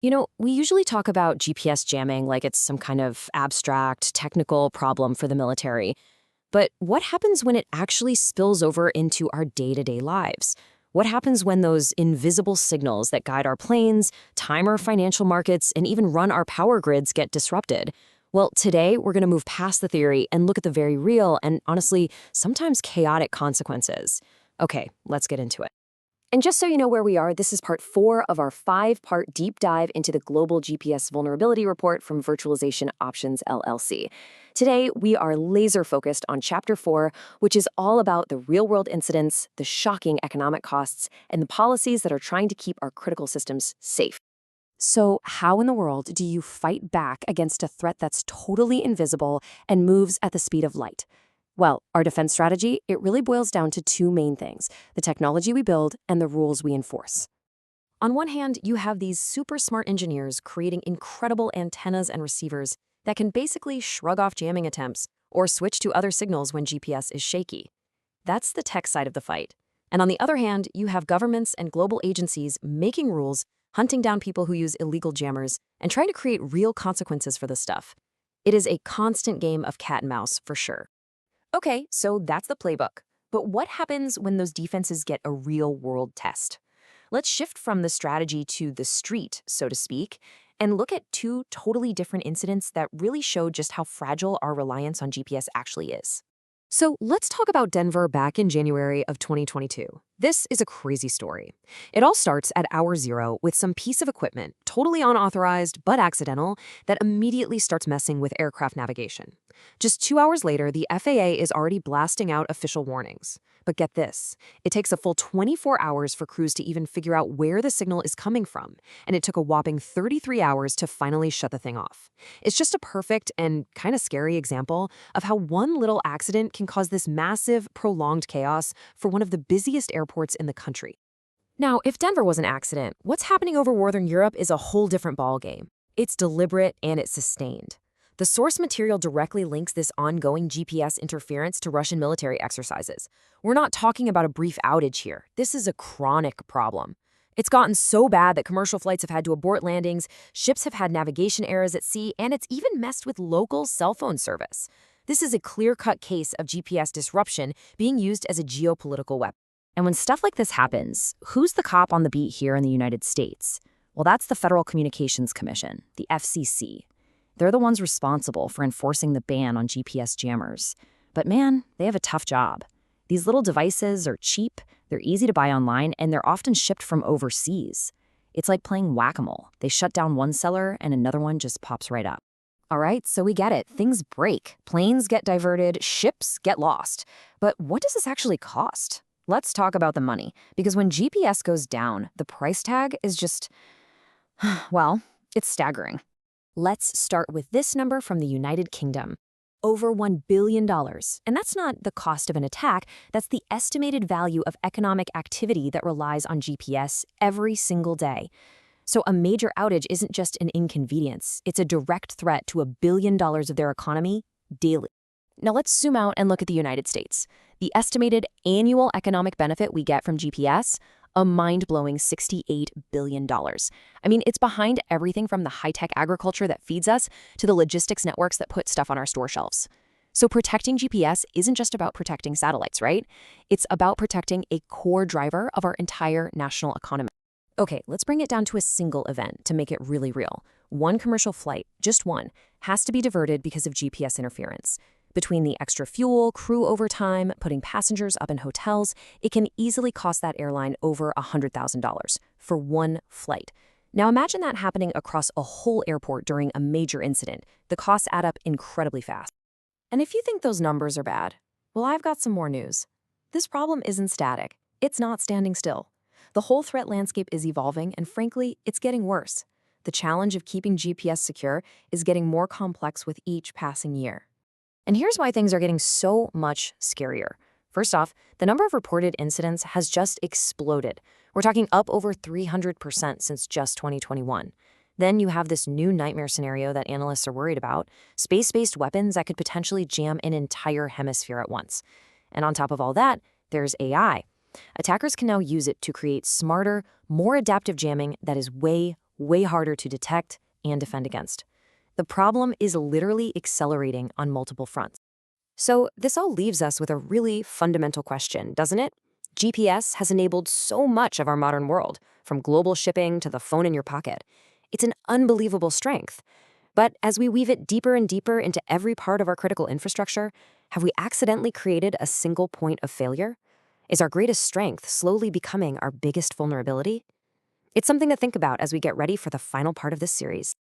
We usually talk about GPS jamming like it's some kind of abstract, technical problem for the military. But what happens when it actually spills over into our day-to-day lives? What happens when those invisible signals that guide our planes, time our financial markets, and even run our power grids get disrupted? Well, today we're going to move past the theory and look at the very real and honestly, sometimes chaotic consequences. Okay, let's get into it. And just so you know where we are, this is part 4 of our 5-part deep dive into the global GPS vulnerability report from Virtualization Options LLC. Today, we are laser focused on chapter 4, which is all about the real-world incidents, the shocking economic costs, and the policies that are trying to keep our critical systems safe. So, how in the world do you fight back against a threat that's totally invisible and moves at the speed of light? Well, our defense strategy, it really boils down to 2 main things: the technology we build and the rules we enforce. On one hand, you have these super smart engineers creating incredible antennas and receivers that can basically shrug off jamming attempts or switch to other signals when GPS is shaky. That's the tech side of the fight. And on the other hand, you have governments and global agencies making rules, hunting down people who use illegal jammers, and trying to create real consequences for this stuff. It is a constant game of cat and mouse, for sure. Okay, so that's the playbook. But what happens when those defenses get a real-world test? Let's shift from the strategy to the street, so to speak, and look at 2 totally different incidents that really show just how fragile our reliance on GPS actually is. So let's talk about Denver back in January of 2022. This is a crazy story. It all starts at hour 0 with some piece of equipment, totally unauthorized but accidental, that immediately starts messing with aircraft navigation. Just 2 hours later, the FAA is already blasting out official warnings. But get this, it takes a full 24 hours for crews to even figure out where the signal is coming from, and it took a whopping 33 hours to finally shut the thing off. It's just a perfect and kind of scary example of how one little accident can cause this massive, prolonged chaos for one of the busiest airports in the country. Now, if Denver was an accident, what's happening over Northern Europe is a whole different ballgame. It's deliberate and it's sustained. The source material directly links this ongoing GPS interference to Russian military exercises. We're not talking about a brief outage here. This is a chronic problem. It's gotten so bad that commercial flights have had to abort landings, ships have had navigation errors at sea, and it's even messed with local cell phone service. This is a clear-cut case of GPS disruption being used as a geopolitical weapon. And when stuff like this happens, who's the cop on the beat here in the United States? Well, that's the Federal Communications Commission, the FCC. They're the ones responsible for enforcing the ban on GPS jammers. But man, they have a tough job. These little devices are cheap, they're easy to buy online, and they're often shipped from overseas. It's like playing whack-a-mole. They shut down one seller and another one just pops right up. All right, so we get it. Things break. Planes get diverted, ships get lost. But what does this actually cost? Let's talk about the money, because when GPS goes down, the price tag is just, well, it's staggering. Let's start with this number from the United Kingdom. Over $1 billion. And that's not the cost of an attack, that's the estimated value of economic activity that relies on GPS every single day. So a major outage isn't just an inconvenience, it's a direct threat to $1 billion of their economy daily. Now let's zoom out and look at the United States. The estimated annual economic benefit we get from GPS, a mind-blowing $68 billion. I mean, it's behind everything from the high-tech agriculture that feeds us to the logistics networks that put stuff on our store shelves. So protecting GPS isn't just about protecting satellites, right? It's about protecting a core driver of our entire national economy. Okay, let's bring it down to a single event to make it really real. One commercial flight, just one, has to be diverted because of GPS interference. Between the extra fuel, crew overtime, putting passengers up in hotels, it can easily cost that airline over $100,000 for one flight. Now imagine that happening across a whole airport during a major incident. The costs add up incredibly fast. And if you think those numbers are bad, well, I've got some more news. This problem isn't static. It's not standing still. The whole threat landscape is evolving, and frankly, it's getting worse. The challenge of keeping GPS secure is getting more complex with each passing year. And here's why things are getting so much scarier. First off, the number of reported incidents has just exploded. We're talking up over 300% since just 2021. Then you have this new nightmare scenario that analysts are worried about, space-based weapons that could potentially jam an entire hemisphere at once. And on top of all that, there's AI. Attackers can now use it to create smarter, more adaptive jamming that is way, way harder to detect and defend against. The problem is literally accelerating on multiple fronts. So this all leaves us with a really fundamental question, doesn't it? GPS has enabled so much of our modern world, from global shipping to the phone in your pocket. It's an unbelievable strength. But as we weave it deeper and deeper into every part of our critical infrastructure, have we accidentally created a single point of failure? Is our greatest strength slowly becoming our biggest vulnerability? It's something to think about as we get ready for the final part of this series.